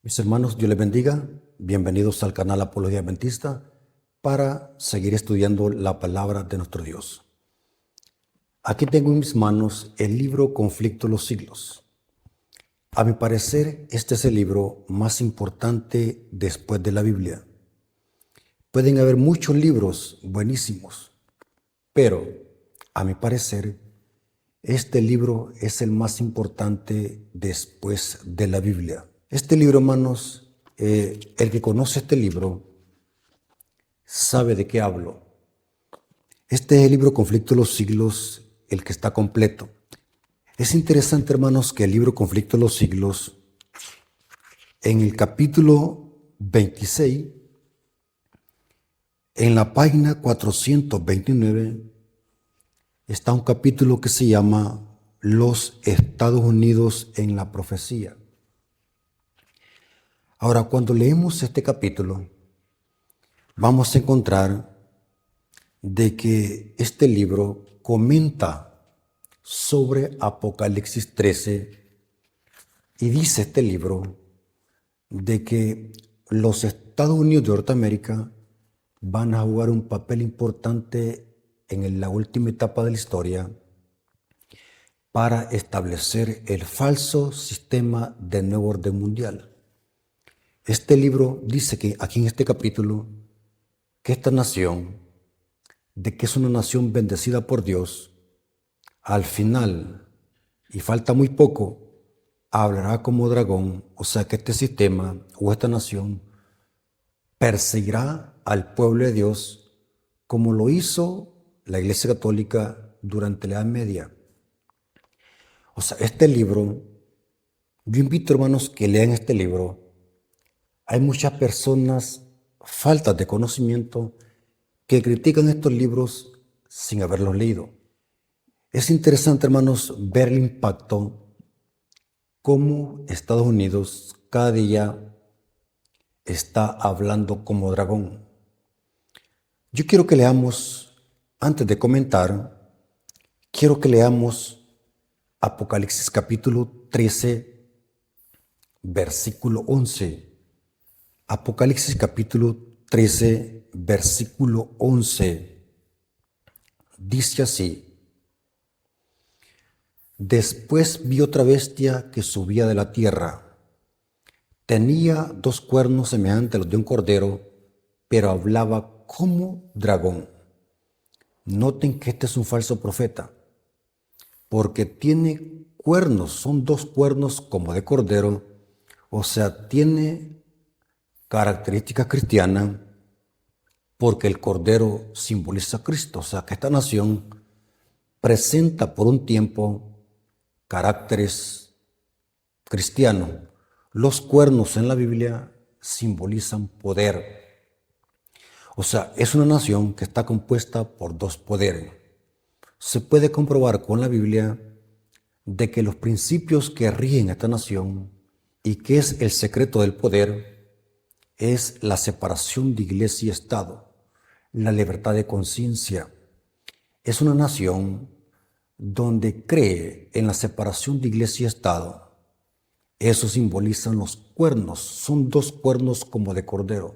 Mis hermanos, Dios les bendiga. Bienvenidos al canal Apología Adventista para seguir estudiando la palabra de nuestro Dios. Aquí tengo en mis manos el libro Conflicto de los Siglos. A mi parecer, este es el libro más importante después de la Biblia. Pueden haber muchos libros buenísimos, pero a mi parecer, este libro es el más importante después de la Biblia. Este libro, hermanos, el que conoce este libro sabe de qué hablo. Este es el libro Conflicto de los Siglos, el que está completo. Es interesante, hermanos, que el libro Conflicto de los Siglos, en el capítulo 26, en la página 429, está un capítulo que se llama Los Estados Unidos en la Profecía. Ahora, cuando leemos este capítulo, vamos a encontrar de que este libro comenta sobre Apocalipsis 13 y dice este libro de que los Estados Unidos de Norteamérica van a jugar un papel importante en la última etapa de la historia para establecer el falso sistema de nuevo orden mundial. Este libro dice que aquí en este capítulo que esta nación, de que es una nación bendecida por Dios, al final, y falta muy poco, hablará como dragón, o sea que este sistema o esta nación perseguirá al pueblo de Dios como lo hizo la Iglesia Católica durante la Edad Media. O sea, este libro, yo invito hermanos que lean este libro. Hay muchas personas faltas de conocimiento que critican estos libros sin haberlos leído. Es interesante, hermanos, ver el impacto cómo Estados Unidos cada día está hablando como dragón. Yo quiero que leamos, antes de comentar, quiero que leamos Apocalipsis capítulo 13, versículo 11. Apocalipsis capítulo 13, versículo 11. Dice así: Después vi otra bestia que subía de la tierra. Tenía 2 cuernos semejantes a los de un cordero, pero hablaba como dragón. Noten que este es un falso profeta, porque tiene cuernos, son 2 cuernos como de cordero, o sea, tiene características cristianas, porque el cordero simboliza a Cristo, o sea, que esta nación presenta por un tiempo caracteres cristianos. Los cuernos en la Biblia simbolizan poder. O sea, es una nación que está compuesta por 2 poderes. Se puede comprobar con la Biblia de que los principios que rigen esta nación y que es el secreto del poder es la separación de iglesia y Estado, la libertad de conciencia. Es una nación donde cree en la separación de iglesia y Estado. Eso simbolizan los cuernos, son 2 cuernos como de cordero.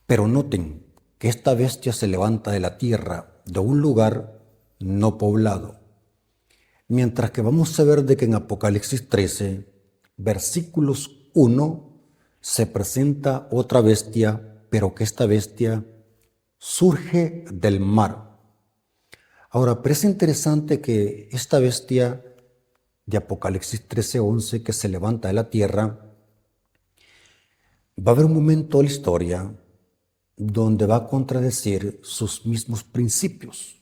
Pero noten que esta bestia se levanta de la tierra, de un lugar no poblado. Mientras que vamos a ver de que en Apocalipsis 13, versículos 1, se presenta otra bestia, pero que esta bestia surge del mar. Ahora, pero es interesante que esta bestia de Apocalipsis 13:11 que se levanta de la tierra, va a haber un momento de la historia donde va a contradecir sus mismos principios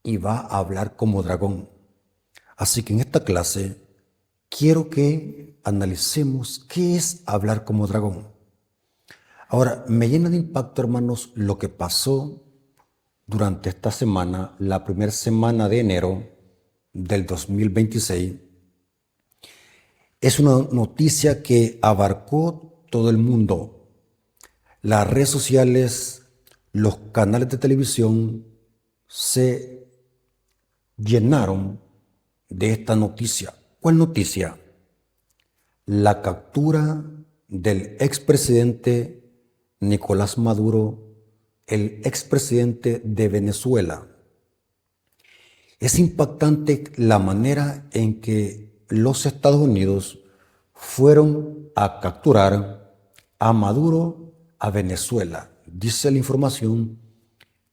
y va a hablar como dragón. Así que en esta clase quiero que analicemos qué es hablar como dragón. Ahora, me llena de impacto, hermanos, lo que pasó durante esta semana, la primera semana de enero del 2026. Es una noticia que abarcó todo el mundo. Las redes sociales, los canales de televisión se llenaron de esta noticia. ¿Cuál noticia? la captura del expresidente Nicolás Maduro, el expresidente de Venezuela. Es impactante la manera en que los Estados Unidos fueron a capturar a Maduro a Venezuela. Dice la información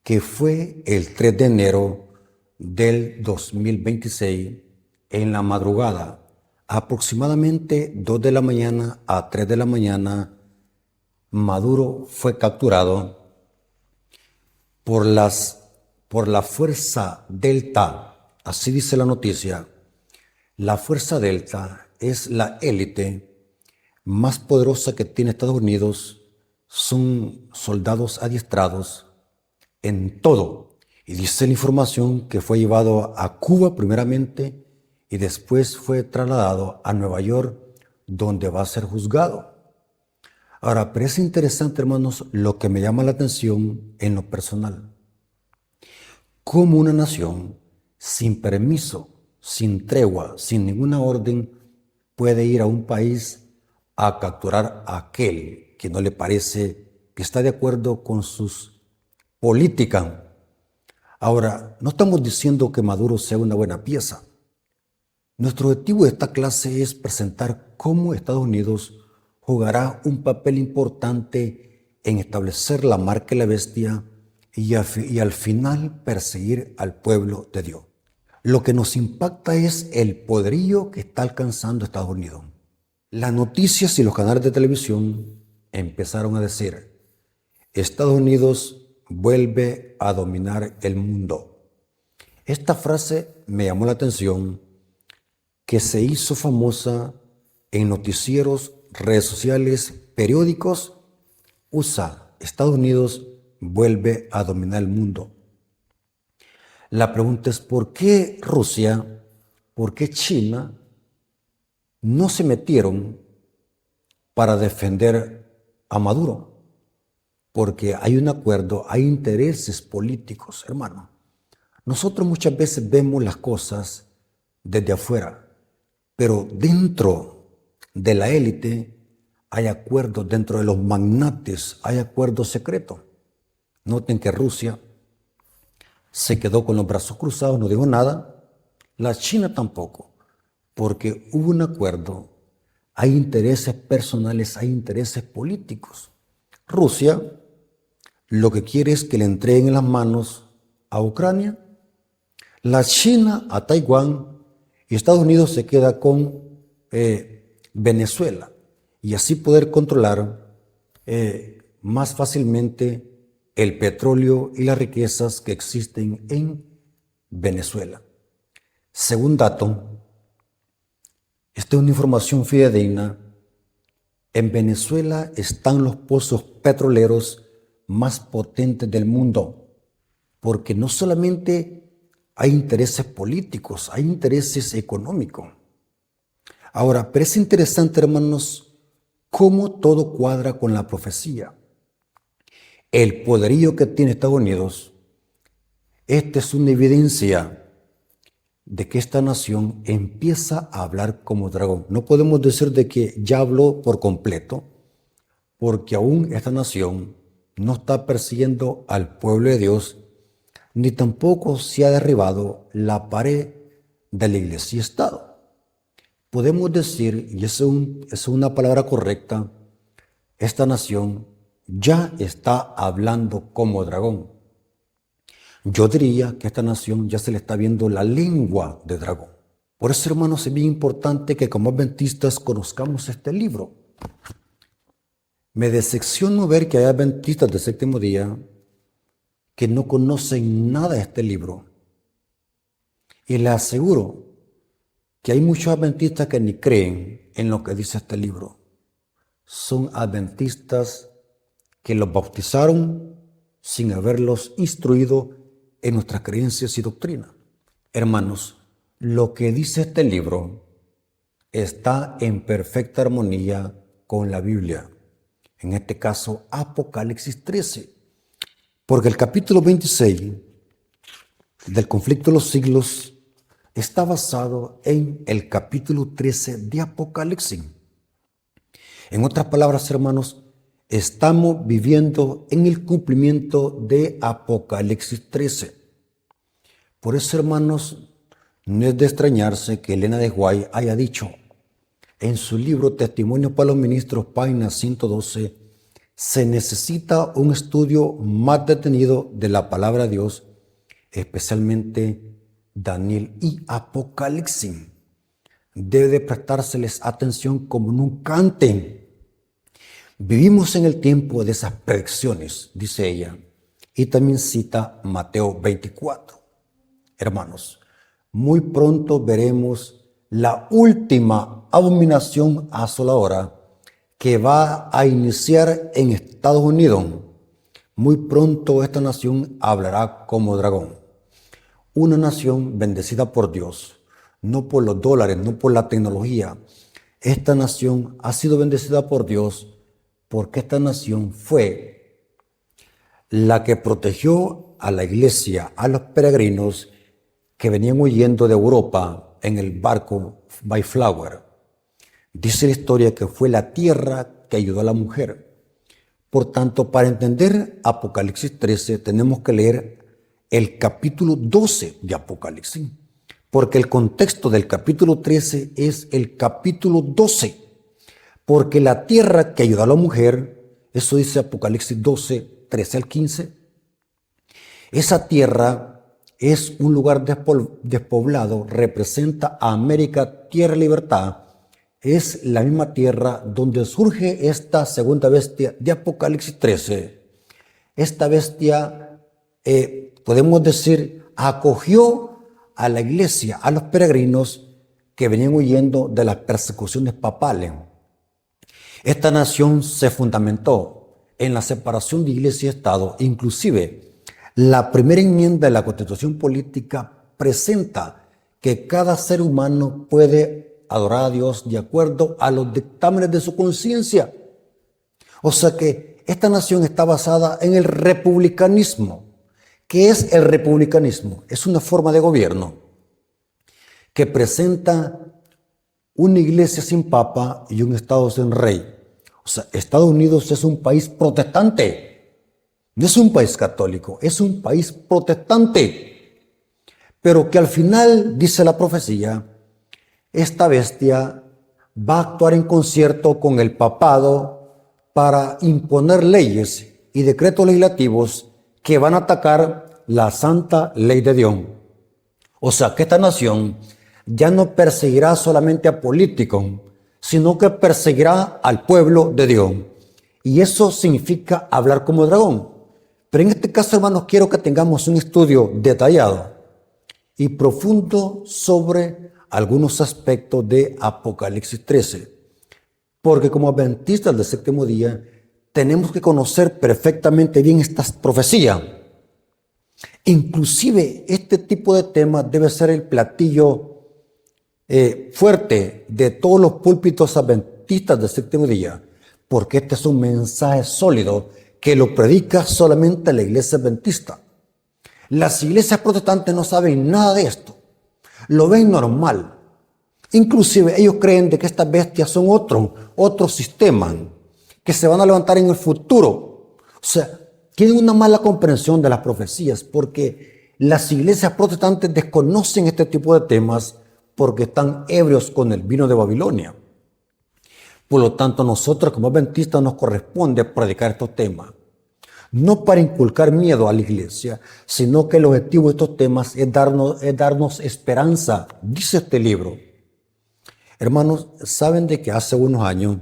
que fue el 3 de enero del 2026 en la madrugada, aproximadamente 2 de la mañana a 3 de la mañana, Maduro fue capturado por la Fuerza Delta. Así dice la noticia. La Fuerza Delta es la élite más poderosa que tiene Estados Unidos. Son soldados adiestrados en todo. Y dice la información que fue llevado a Cuba primeramente y después fue trasladado a Nueva York, donde va a ser juzgado. Ahora, pero es interesante, hermanos, lo que me llama la atención en lo personal. Cómo una nación, sin permiso, sin tregua, sin ninguna orden, puede ir a un país a capturar a aquel que no le parece, que está de acuerdo con sus políticas. Ahora, no estamos diciendo que Maduro sea una buena pieza. Nuestro objetivo de esta clase es presentar cómo Estados Unidos jugará un papel importante en establecer la marca de la bestia y al final perseguir al pueblo de Dios. Lo que nos impacta es el poderío que está alcanzando Estados Unidos. Las noticias y los canales de televisión empezaron a decir: Estados Unidos vuelve a dominar el mundo. Esta frase me llamó la atención, que se hizo famosa en noticieros, redes sociales, periódicos. USA, Estados Unidos vuelve a dominar el mundo. La pregunta es: ¿por qué Rusia, por qué China no se metieron para defender a Maduro? Porque hay un acuerdo, hay intereses políticos, hermano. Nosotros muchas veces vemos las cosas desde afuera, pero dentro de la élite hay acuerdos, dentro de los magnates hay acuerdos secretos. Noten que Rusia se quedó con los brazos cruzados, no dijo nada. La China tampoco, porque hubo un acuerdo. Hay intereses personales, hay intereses políticos. Rusia lo que quiere es que le entreguen en las manos a Ucrania, la China a Taiwán, y Estados Unidos se queda con Venezuela, y así poder controlar más fácilmente el petróleo y las riquezas que existen en Venezuela. Según dato, esta es una información fidedigna, en Venezuela están los pozos petroleros más potentes del mundo, porque no solamente hay intereses políticos, hay intereses económicos. Ahora, pero es interesante, hermanos, cómo todo cuadra con la profecía. El poderío que tiene Estados Unidos, esta es una evidencia de que esta nación empieza a hablar como dragón. No podemos decir de que ya habló por completo, porque aún esta nación no está persiguiendo al pueblo de Dios, ni tampoco se ha derribado la pared de la iglesia y Estado. Podemos decir, y es una palabra correcta, esta nación ya está hablando como dragón. Yo diría que a esta nación ya se le está viendo la lengua de dragón. Por eso, hermanos, es bien importante que como adventistas conozcamos este libro. Me decepciono ver que hay adventistas del séptimo día que no conocen nada de este libro. Y les aseguro que hay muchos adventistas que ni creen en lo que dice este libro. Son adventistas que los bautizaron sin haberlos instruido en nuestras creencias y doctrinas. Hermanos, lo que dice este libro está en perfecta armonía con la Biblia. En este caso, Apocalipsis 13. Porque el capítulo 26 del conflicto de los siglos está basado en el capítulo 13 de Apocalipsis. En otras palabras, hermanos, estamos viviendo en el cumplimiento de Apocalipsis 13. Por eso, hermanos, no es de extrañarse que Elena de White haya dicho en su libro Testimonio para los Ministros, página 112, se necesita un estudio más detenido de la palabra de Dios, especialmente Daniel y Apocalipsis. Debe de prestárseles atención como nunca antes. Vivimos en el tiempo de esas predicciones, dice ella, y también cita Mateo 24. Hermanos, muy pronto veremos la última abominación asoladora que va a iniciar en Estados Unidos. Muy pronto esta nación hablará como dragón. Una nación bendecida por Dios, no por los dólares, no por la tecnología. Esta nación ha sido bendecida por Dios porque esta nación fue la que protegió a la iglesia, a los peregrinos que venían huyendo de Europa en el barco Mayflower. Dice la historia que fue la tierra que ayudó a la mujer. Por tanto, para entender Apocalipsis 13, tenemos que leer el capítulo 12 de Apocalipsis, porque el contexto del capítulo 13 es el capítulo 12, porque la tierra que ayudó a la mujer, eso dice Apocalipsis 12, 13 al 15, esa tierra es un lugar despoblado, representa a América, tierra de libertad. Es la misma tierra donde surge esta segunda bestia de Apocalipsis 13. Esta bestia, podemos decir, acogió a la iglesia, a los peregrinos que venían huyendo de las persecuciones papales. Esta nación se fundamentó en la separación de iglesia y Estado. Inclusive, la primera enmienda de la Constitución Política presenta que cada ser humano puede adorar a Dios de acuerdo a los dictámenes de su conciencia. O sea que esta nación está basada en el republicanismo. ¿Qué es el republicanismo? Es una forma de gobierno que presenta una iglesia sin papa y un Estado sin rey. O sea, Estados Unidos es un país protestante. No es un país católico, es un país protestante. Pero que al final, dice la profecía, esta bestia va a actuar en concierto con el papado para imponer leyes y decretos legislativos que van a atacar la santa ley de Dios. O sea, que esta nación ya no perseguirá solamente a políticos, sino que perseguirá al pueblo de Dios. Y eso significa hablar como dragón. Pero en este caso, hermanos, quiero que tengamos un estudio detallado y profundo sobre algunos aspectos de Apocalipsis 13. Porque como adventistas del séptimo día, tenemos que conocer perfectamente bien estas profecías. Inclusive, este tipo de temas debe ser el platillo fuerte de todos los púlpitos adventistas del séptimo día, porque este es un mensaje sólido que lo predica solamente la iglesia adventista. Las iglesias protestantes no saben nada de esto. Lo ven normal. Inclusive ellos creen de que estas bestias son otro sistema que se van a levantar en el futuro. O sea, tienen una mala comprensión de las profecías porque las iglesias protestantes desconocen este tipo de temas porque están ebrios con el vino de Babilonia. Por lo tanto, nosotros como adventistas nos corresponde predicar estos temas. No para inculcar miedo a la iglesia, sino que el objetivo de estos temas es darnos esperanza, dice este libro. Hermanos, saben de que hace unos años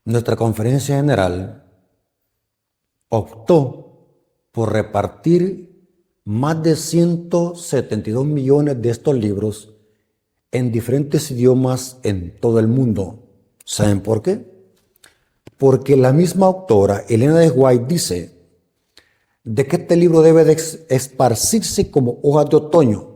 nuestra conferencia general optó por repartir más de 172 millones de estos libros en diferentes idiomas en todo el mundo. ¿Saben por qué? Porque la misma autora, Elena de White, dice de que este libro debe de esparcirse como hojas de otoño.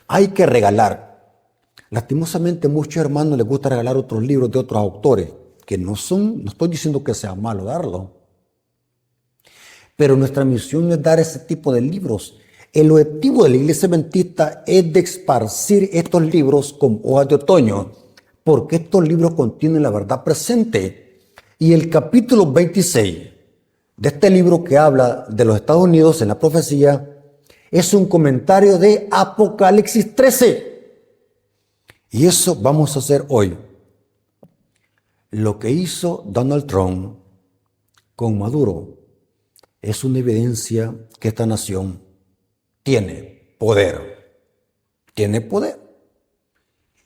Hay que regalar. Lastimosamente, muchos hermanos les gusta regalar otros libros de otros autores, que no estoy diciendo que sea malo darlo. Pero nuestra misión es dar ese tipo de libros. El objetivo de la iglesia adventista es de esparcir estos libros como hojas de otoño, porque estos libros contienen la verdad presente. Y el capítulo 26 de este libro que habla de los Estados Unidos en la profecía es un comentario de Apocalipsis 13. Y eso vamos a hacer hoy. Lo que hizo Donald Trump con Maduro es una evidencia que esta nación tiene poder. Tiene poder.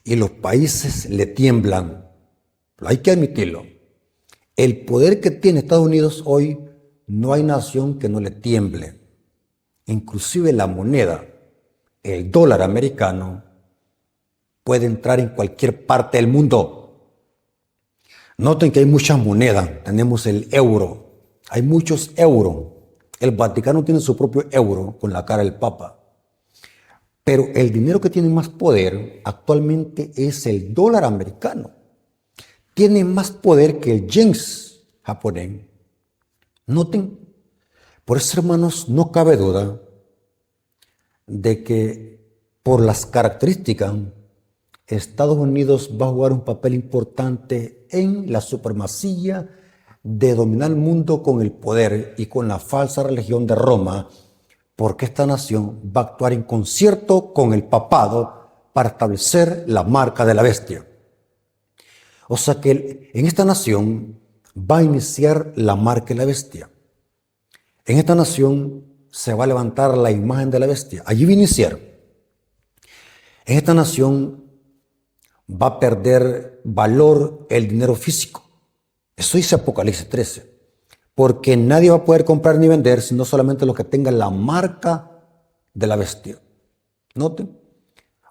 Y los países le tiemblan. Hay que admitirlo. El poder que tiene Estados Unidos hoy, no hay nación que no le tiemble. Inclusive la moneda, el dólar americano, puede entrar en cualquier parte del mundo. Noten que hay muchas monedas. Tenemos el euro. Hay muchos euros. El Vaticano tiene su propio euro con la cara del Papa. Pero el dinero que tiene más poder actualmente es el dólar americano. Tiene más poder que el yen japonés. Noten, por eso, hermanos, no cabe duda de que por las características, Estados Unidos va a jugar un papel importante en la supremacía de dominar el mundo con el poder y con la falsa religión de Roma, porque esta nación va a actuar en concierto con el papado para establecer la marca de la bestia. O sea que en esta nación va a iniciar la marca de la bestia. En esta nación se va a levantar la imagen de la bestia. Allí va a iniciar. En esta nación va a perder valor el dinero físico. Eso dice Apocalipsis 13. Porque nadie va a poder comprar ni vender, sino solamente los que tengan la marca de la bestia. Noten.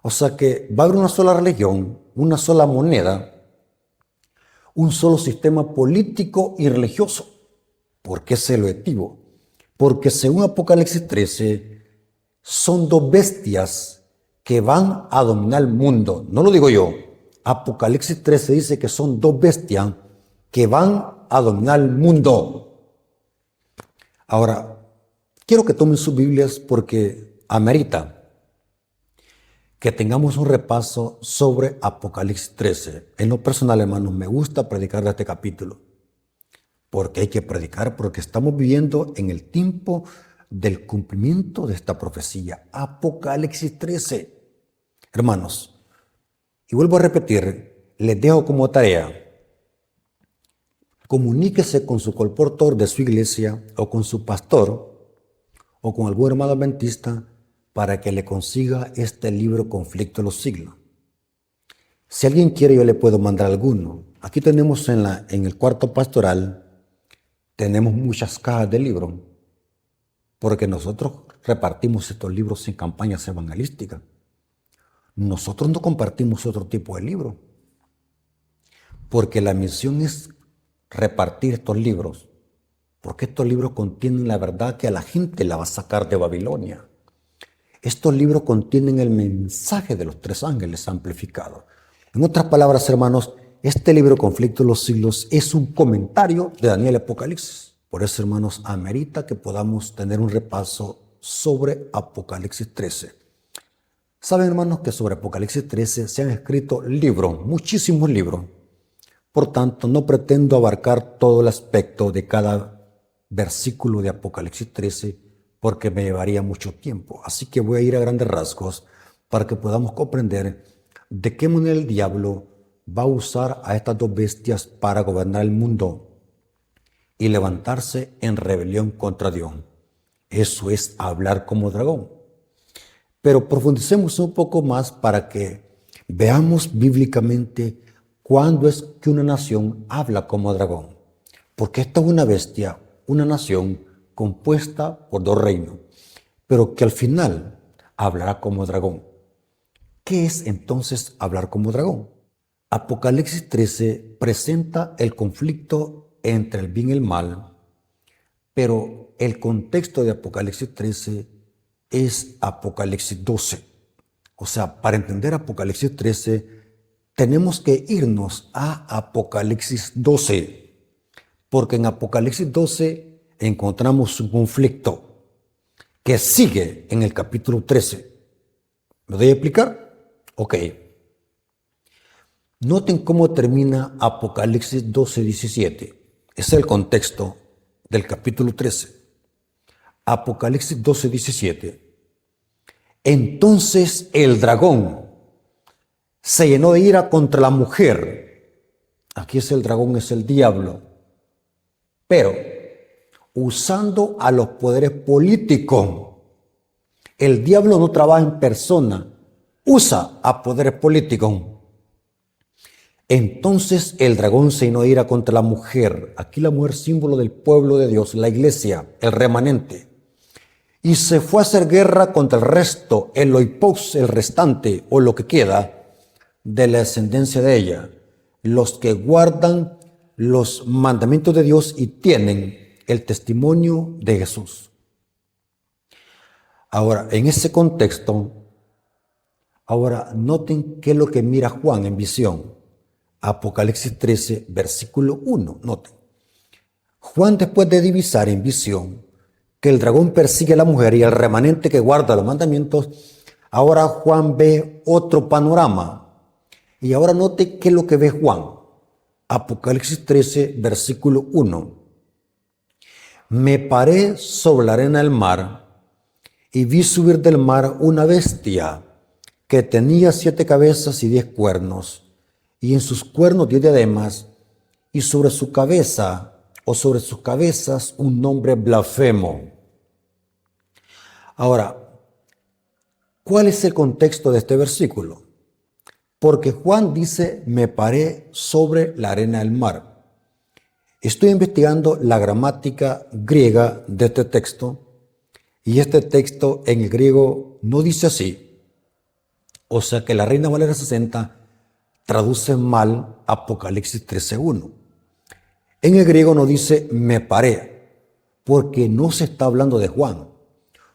O sea que va a haber una sola religión, una sola moneda, un solo sistema político y religioso. ¿Por qué es el objetivo? Porque según Apocalipsis 13, son dos bestias que van a dominar el mundo. No lo digo yo. Apocalipsis 13 dice que son dos bestias que van a dominar el mundo. Ahora, quiero que tomen sus Biblias porque amerita que tengamos un repaso sobre Apocalipsis 13. En lo personal, hermanos, me gusta predicar de este capítulo. Porque hay que predicar, porque estamos viviendo en el tiempo del cumplimiento de esta profecía. Apocalipsis 13. Hermanos, y vuelvo a repetir, les dejo como tarea. Comuníquese con su colportor de su iglesia o con su pastor o con algún hermano adventista para que le consiga este libro Conflicto de los Siglos. Si alguien quiere, yo le puedo mandar alguno. Aquí tenemos en el cuarto pastoral, tenemos muchas cajas de libros, porque nosotros repartimos estos libros en campañas evangelísticas. Nosotros no compartimos otro tipo de libros, porque la misión es repartir estos libros, porque estos libros contienen la verdad que a la gente la va a sacar de Babilonia. Estos libros contienen el mensaje de los tres ángeles amplificado. En otras palabras, hermanos, este libro Conflicto de los Siglos es un comentario de Daniel Apocalipsis. Por eso, hermanos, amerita que podamos tener un repaso sobre Apocalipsis 13. Saben, hermanos, que sobre Apocalipsis 13 se han escrito libros, muchísimos libros. Por tanto, no pretendo abarcar todo el aspecto de cada versículo de Apocalipsis 13 porque me llevaría mucho tiempo. Así que voy a ir a grandes rasgos para que podamos comprender de qué manera el diablo va a usar a estas dos bestias para gobernar el mundo y levantarse en rebelión contra Dios. Eso es hablar como dragón. Pero profundicemos un poco más para que veamos bíblicamente cuándo es que una nación habla como dragón. Porque esta es una bestia, una nación compuesta por dos reinos, pero que al final hablará como dragón. ¿Qué es entonces hablar como dragón? Apocalipsis 13 presenta el conflicto entre el bien y el mal, pero el contexto de Apocalipsis 13 es Apocalipsis 12. O sea, para entender Apocalipsis 13, tenemos que irnos a Apocalipsis 12, porque en Apocalipsis 12 encontramos un conflicto que sigue en el capítulo 13. ¿Me doy a explicar? Ok. Noten cómo termina Apocalipsis 12:17. Ese es el contexto del capítulo 13. Apocalipsis 12:17. Entonces el dragón se llenó de ira contra la mujer. Aquí es el dragón, es el diablo. Pero usando a los poderes políticos. El diablo no trabaja en persona, usa a poderes políticos. Entonces el dragón se llenó de ira contra la mujer. Aquí la mujer, símbolo del pueblo de Dios, la iglesia, el remanente. Y se fue a hacer guerra contra el resto, el oipos, el restante, o lo que queda de la descendencia de ella, los que guardan los mandamientos de Dios y tienen el testimonio de Jesús. Ahora, en ese contexto, ahora noten qué es lo que mira Juan en visión. Apocalipsis 13, versículo 1, noten. Juan, después de divisar en visión que el dragón persigue a la mujer y al remanente que guarda los mandamientos, ahora Juan ve otro panorama. Y ahora note qué es lo que ve Juan. Apocalipsis 13, versículo 1. Me paré sobre la arena del mar y vi subir del mar una bestia que tenía 7 cabezas y 10 cuernos, y en sus cuernos 10 diademas, y sobre su cabeza o sobre sus cabezas un nombre blasfemo. Ahora, ¿cuál es el contexto de este versículo? Porque Juan dice, me paré sobre la arena del mar. Estoy investigando la gramática griega de este texto, y este texto en el griego no dice así. O sea que la Reina Valera 60 traduce mal Apocalipsis 13:1. En el griego no dice me paré, porque no se está hablando de Juan.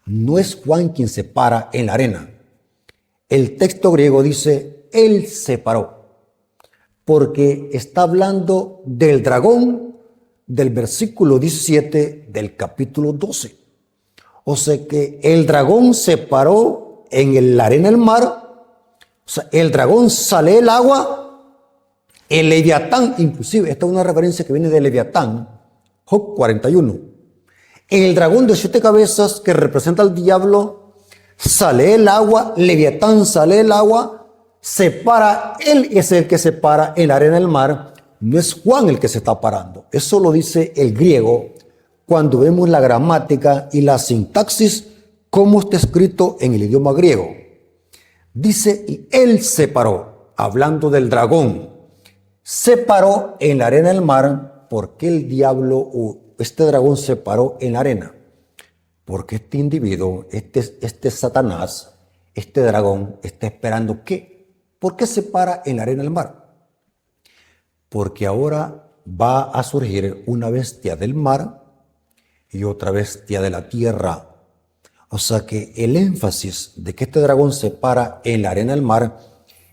No es Juan quien se para en la arena. El texto griego dice él se paró, porque está hablando del dragón del versículo 17 del capítulo 12. O sea que el dragón se paró en la arena del mar. O sea, el dragón sale del agua. El Leviatán, inclusive, esta es una referencia que viene de Leviatán, Job 41. El dragón de 7 cabezas que representa al diablo sale del agua, Leviatán sale del agua, se para, él es el que se para en la arena del mar, no es Juan el que se está parando. Eso lo dice el griego cuando vemos la gramática y la sintaxis, como está escrito en el idioma griego. Dice, y él se paró, hablando del dragón, se paró en la arena del mar. ¿Por qué el diablo o este dragón se paró en la arena? Porque este individuo, este Satanás, este dragón, está esperando ¿qué? ¿Por qué se para en la arena del mar? Porque ahora va a surgir una bestia del mar y otra bestia de la tierra. O sea que el énfasis de que este dragón se para en la arena del mar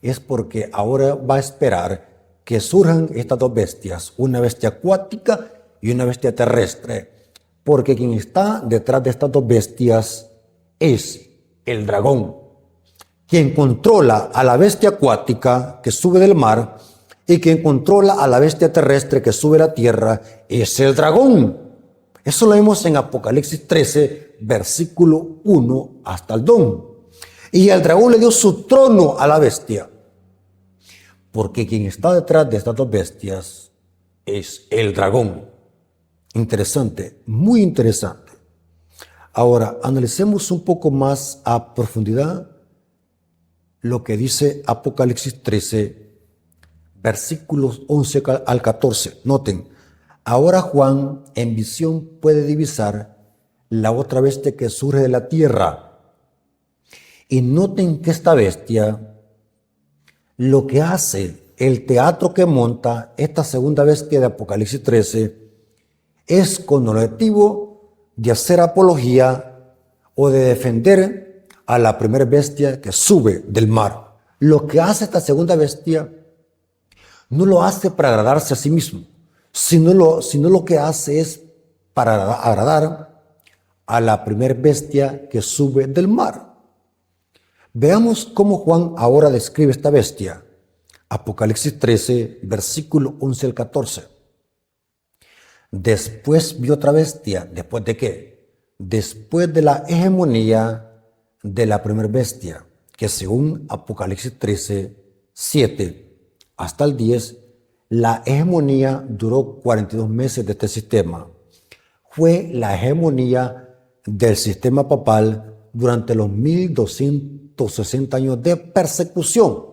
es porque ahora va a esperar que surjan estas dos bestias, una bestia acuática y una bestia terrestre. Porque quien está detrás de estas dos bestias es el dragón, quien controla a la bestia acuática que sube del mar y quien controla a la bestia terrestre que sube a la tierra es el dragón. Eso lo vemos en Apocalipsis 13, versículo 1 hasta el 2. Y el dragón le dio su trono a la bestia, porque quien está detrás de estas dos bestias es el dragón. Interesante, muy interesante. Ahora, analicemos un poco más a profundidad lo que dice Apocalipsis 13, versículos 11 al 14. Noten, ahora Juan en visión puede divisar la otra bestia que surge de la tierra. Y noten que esta bestia, lo que hace, el teatro que monta esta segunda bestia de Apocalipsis 13, es con el objetivo de hacer apología o de defender a la primera bestia que sube del mar. Lo que hace esta segunda bestia no lo hace para agradarse a sí mismo, sino lo que hace es para agradar a la primera bestia que sube del mar. Veamos cómo Juan ahora describe esta bestia. Apocalipsis 13, versículo 11 al 14. Después vi otra bestia. ¿Después de qué? Después de la hegemonía de la primera bestia, que según Apocalipsis 13, 7 hasta el 10, la hegemonía duró 42 meses de este sistema. Fue la hegemonía del sistema papal durante los 1260 años de persecución.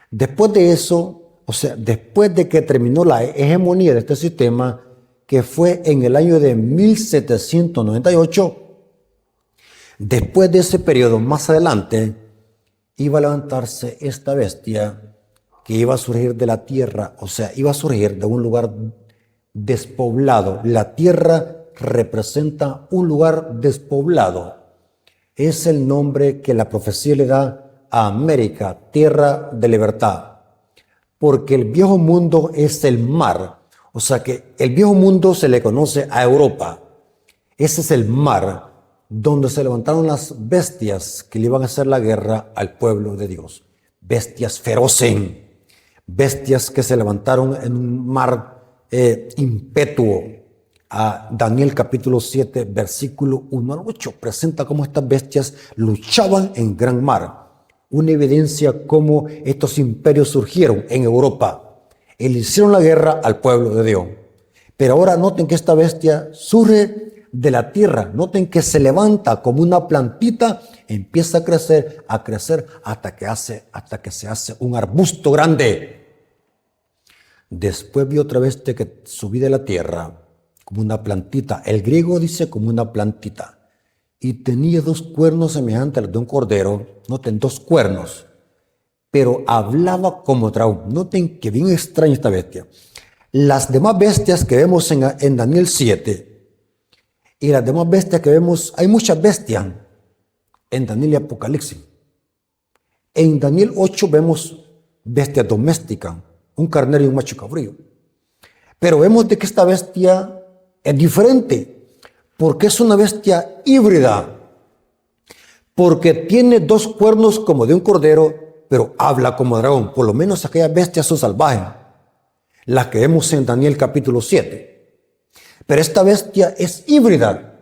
Después de eso, o sea, después de que terminó la hegemonía de este sistema, que fue en el año de 1798, después de ese periodo, más adelante, iba a levantarse esta bestia que iba a surgir de la tierra, o sea, iba a surgir de un lugar despoblado. La tierra representa un lugar despoblado. Es el nombre que la profecía le da a América, tierra de libertad. Porque el viejo mundo es el mar. O sea que el viejo mundo se le conoce a Europa. Ese es el mar donde se levantaron las bestias que le iban a hacer la guerra al pueblo de Dios. Bestias feroces, bestias que se levantaron en un mar impetuo. A Daniel capítulo 7, versículo 1 al 8, presenta cómo estas bestias luchaban en gran mar. Una evidencia cómo estos imperios surgieron en Europa y le hicieron la guerra al pueblo de Dios. Pero ahora noten que esta bestia surge de la tierra. Noten que se levanta como una plantita, empieza a crecer hasta que se hace un arbusto grande. Después vi otra bestia que subí de la tierra como una plantita. El griego dice como una plantita. Y tenía dos cuernos semejantes a los de un cordero. Noten, dos cuernos. Pero hablaba como dragón. Noten que bien extraña esta bestia. Las demás bestias que vemos en Daniel 7 y las demás bestias que vemos, hay muchas bestias en Daniel y Apocalipsis. En Daniel 8 vemos bestias domésticas, un carnero y un macho cabrío. Pero vemos de que esta bestia es diferente, porque es una bestia híbrida, porque tiene dos cuernos como de un cordero, pero habla como dragón. Por lo menos aquellas bestias son salvajes, las que vemos en Daniel capítulo 7. Pero esta bestia es híbrida,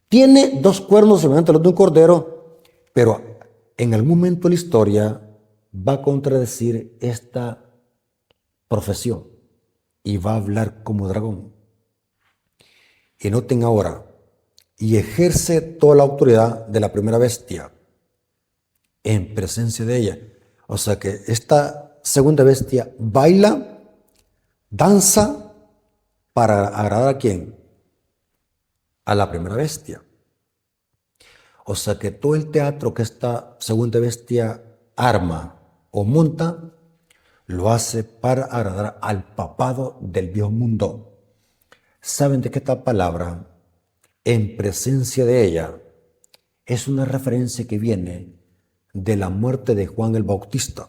tiene dos cuernos semejantes a los de un cordero, pero en algún momento de la historia va a contradecir esta profesión y va a hablar como dragón. Y noten ahora, y ejerce toda la autoridad de la primera bestia en presencia de ella. O sea que esta segunda bestia baila, danza para agradar a ¿quién? A la primera bestia. O sea que todo el teatro que esta segunda bestia arma o monta, lo hace para agradar al papado del viejo mundo. ¿Saben de qué esta palabra? En presencia de ella es una referencia que viene de la muerte de Juan el Bautista.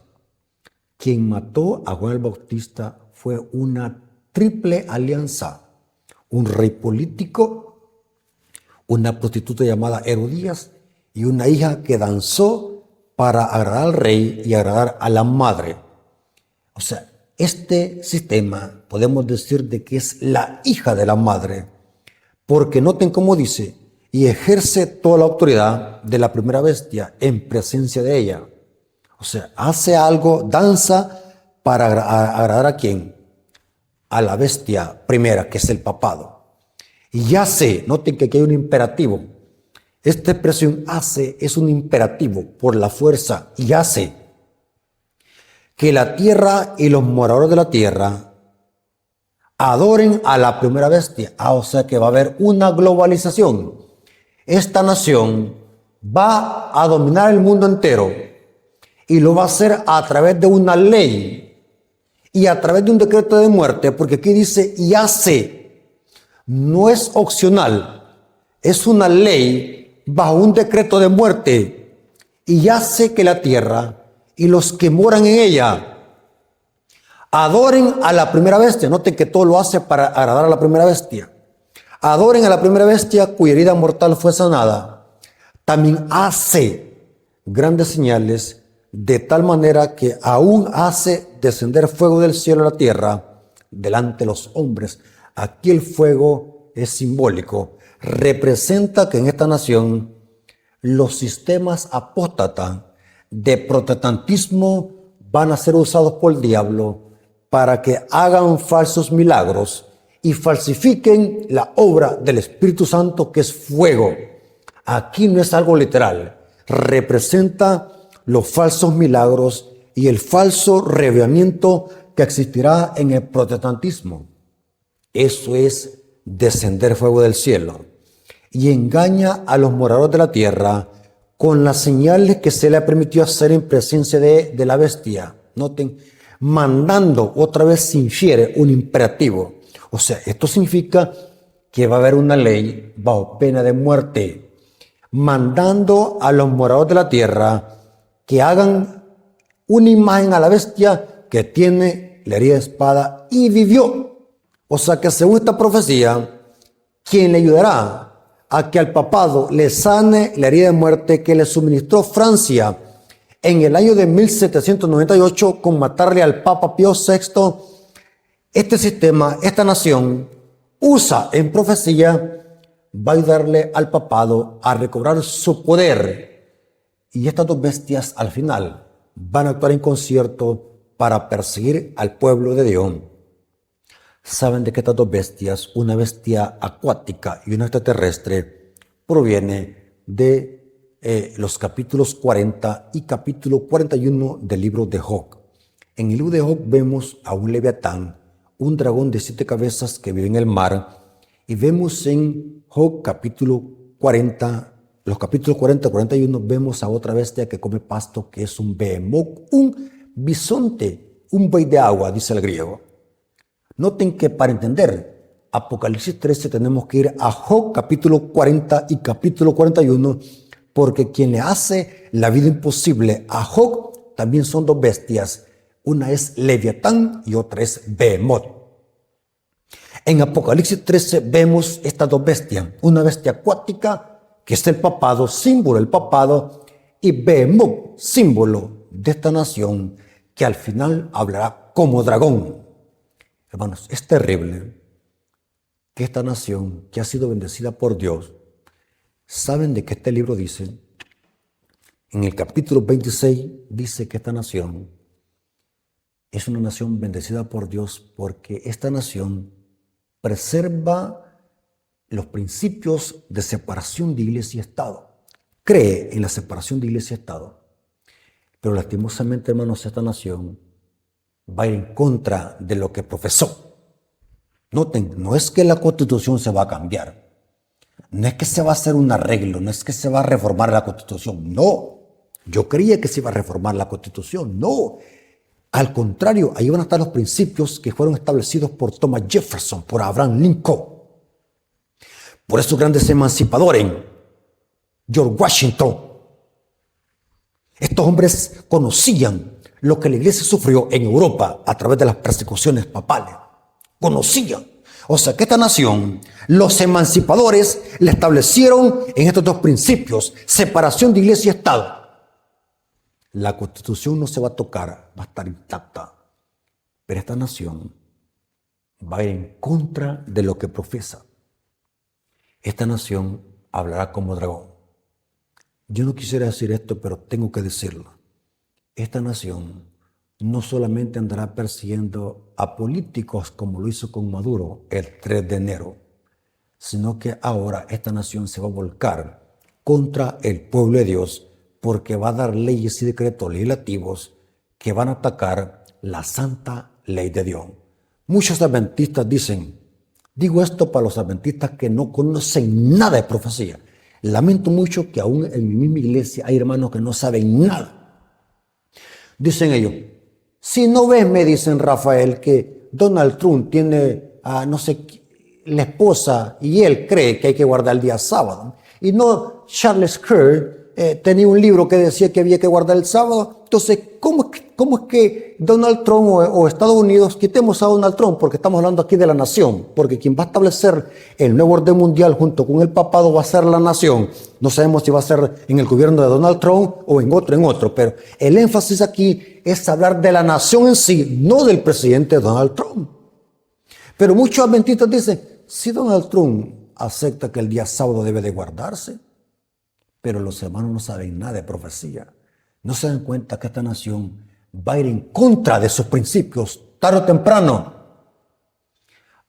Quien mató a Juan el Bautista fue una triple alianza: un rey político, una prostituta llamada Herodías y una hija que danzó para agradar al rey y agradar a la madre. O sea, este sistema podemos decir de que es la hija de la madre, porque noten cómo dice, y ejerce toda la autoridad de la primera bestia en presencia de ella. O sea, hace algo, danza para agradar a ¿quién? A la bestia primera, que es el papado. Y hace, noten que aquí hay un imperativo. Esta expresión hace es un imperativo por la fuerza, y hace que la tierra y los moradores de la tierra adoren a la primera bestia. O sea que va a haber una globalización. Esta nación va a dominar el mundo entero y lo va a hacer a través de una ley y a través de un decreto de muerte, porque aquí dice y hace. No es opcional, es una ley bajo un decreto de muerte y hace que la tierra y los que moran en ella adoren a la primera bestia. Noten que todo lo hace para agradar a la primera bestia. Adoren a la primera bestia cuya herida mortal fue sanada. También hace grandes señales de tal manera que aún hace descender fuego del cielo a la tierra delante de los hombres. Aquí el fuego es simbólico, representa que en esta nación los sistemas apóstatas de protestantismo van a ser usados por el diablo para que hagan falsos milagros y falsifiquen la obra del Espíritu Santo, que es fuego. Aquí no es algo literal, representa los falsos milagros y el falso reavivamiento que existirá en el protestantismo. Eso es descender fuego del cielo. Y engaña a los moradores de la tierra con las señales que se le permitió hacer en presencia de la bestia. Noten, mandando, otra vez se infiere un imperativo. O sea, esto significa que va a haber una ley bajo pena de muerte, mandando a los moradores de la tierra que hagan una imagen a la bestia que tiene la herida de espada y vivió. O sea que según esta profecía, quien le ayudará a que al papado le sane la herida de muerte que le suministró Francia en el año de 1798 con matarle al Papa Pío VI, este sistema, esta nación, usa en profecía, va a ayudarle al papado a recobrar su poder. Y estas dos bestias al final van a actuar en concierto para perseguir al pueblo de Dios. Saben de que estas dos bestias, una bestia acuática y una extraterrestre, proviene de los capítulos 40 y capítulo 41 del libro de Job. En el libro de Job vemos a un leviatán, un dragón de 7 cabezas que vive en el mar, y vemos en Job capítulo 40, los capítulos 40 y 41, vemos a otra bestia que come pasto, que es un behemoth, un bisonte, un buey de agua, dice el griego. Noten que para entender Apocalipsis 13 tenemos que ir a Job capítulo 40 y capítulo 41, porque quien le hace la vida imposible a Job también son dos bestias. Una es Leviatán y otra es Behemoth. En Apocalipsis 13 vemos estas dos bestias. Una bestia acuática, que es el papado, símbolo del papado, y Behemoth, símbolo de esta nación, que al final hablará como dragón. Hermanos, es terrible que esta nación que ha sido bendecida por Dios, saben de que este libro dice, en el capítulo 26, dice que esta nación es una nación bendecida por Dios porque esta nación preserva los principios de separación de iglesia y Estado. Cree en la separación de iglesia y Estado. Pero lastimosamente, hermanos, esta nación va a ir en contra de lo que profesó. Noten, no es que la Constitución se va a cambiar. No es que se va a hacer un arreglo, no es que se va a reformar la Constitución. No, yo creía que se iba a reformar la Constitución. No, al contrario, ahí van a estar los principios que fueron establecidos por Thomas Jefferson, por Abraham Lincoln, por esos grandes emancipadores, George Washington. Estos hombres conocían lo que la iglesia sufrió en Europa a través de las persecuciones papales. Conocían. O sea que esta nación, los emancipadores le establecieron en estos dos principios, separación de iglesia y Estado. La Constitución no se va a tocar, va a estar intacta. Pero esta nación va a ir en contra de lo que profesa. Esta nación hablará como dragón. Yo no quisiera decir esto, pero tengo que decirlo. Esta nación no solamente andará persiguiendo a políticos como lo hizo con Maduro el 3 de enero, sino que ahora esta nación se va a volcar contra el pueblo de Dios porque va a dar leyes y decretos legislativos que van a atacar la santa ley de Dios. Muchos adventistas dicen, digo esto para los adventistas que no conocen nada de profecía. Lamento mucho que aún en mi misma iglesia hay hermanos que no saben nada. Dicen ellos, si no ves, me dicen Rafael, que Donald Trump tiene a no sé la esposa y él cree que hay que guardar el día sábado. Y no Charles Kerr tenía un libro que decía que había que guardar el sábado Entonces, ¿cómo es que Donald Trump o Estados Unidos, quitemos a Donald Trump porque estamos hablando aquí de la nación, porque quien va a establecer el nuevo orden mundial junto con el papado va a ser la nación? No sabemos si va a ser en el gobierno de Donald Trump o en otro, pero el énfasis aquí es hablar de la nación en sí, no del presidente Donald Trump. Pero muchos adventistas dicen, si Donald Trump acepta que el día sábado debe de guardarse, pero los hermanos no saben nada de profecía. No se dan cuenta que esta nación va a ir en contra de sus principios, tarde o temprano.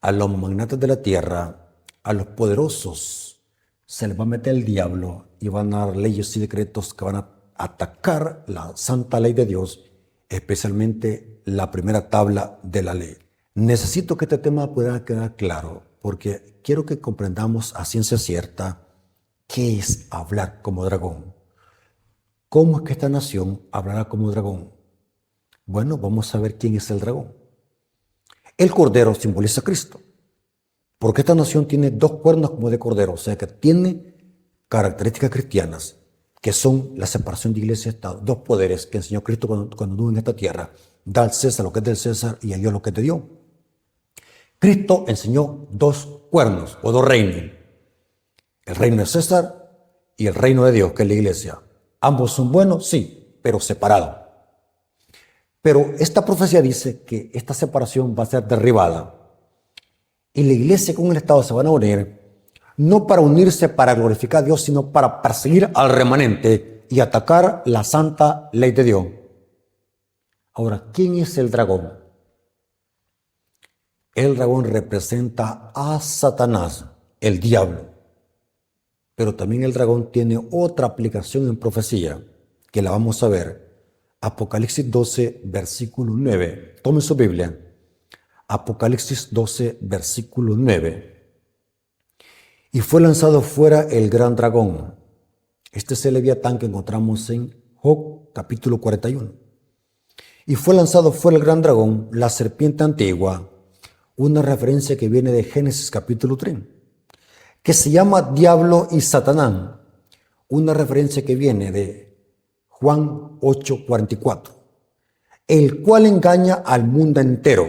A los magnates de la tierra, a los poderosos, se les va a meter el diablo y van a dar leyes y decretos que van a atacar la santa ley de Dios, especialmente la primera tabla de la ley. Necesito que este tema pueda quedar claro, porque quiero que comprendamos a ciencia cierta qué es hablar como dragón. ¿Cómo es que esta nación hablará como dragón? Bueno, vamos a ver quién es el dragón. El cordero simboliza a Cristo, porque esta nación tiene dos cuernos como de cordero, o sea que tiene características cristianas, que son la separación de iglesia y Estado, dos poderes que enseñó Cristo cuando anduvo en esta tierra. Da al César lo que es del César y a Dios lo que es de Dios. Cristo enseñó dos cuernos o dos reinos, el reino de César y el reino de Dios, que es la iglesia. Ambos son buenos, sí, pero separados. Pero esta profecía dice que esta separación va a ser derribada y la iglesia con el Estado se van a unir, no para unirse para glorificar a Dios, sino para perseguir al remanente y atacar la santa ley de Dios. Ahora, ¿quién es el dragón? El dragón representa a Satanás, el diablo. Pero también el dragón tiene otra aplicación en profecía, que la vamos a ver. Apocalipsis 12, versículo 9. Tomen su Biblia. Apocalipsis 12, versículo 9. Y fue lanzado fuera el gran dragón. Este es el Leviatán que encontramos en Job, capítulo 41. Y fue lanzado fuera el gran dragón, la serpiente antigua, una referencia que viene de Génesis, capítulo 3. Que se llama Diablo y Satanás, una referencia que viene de Juan 8:44, el cual engaña al mundo entero.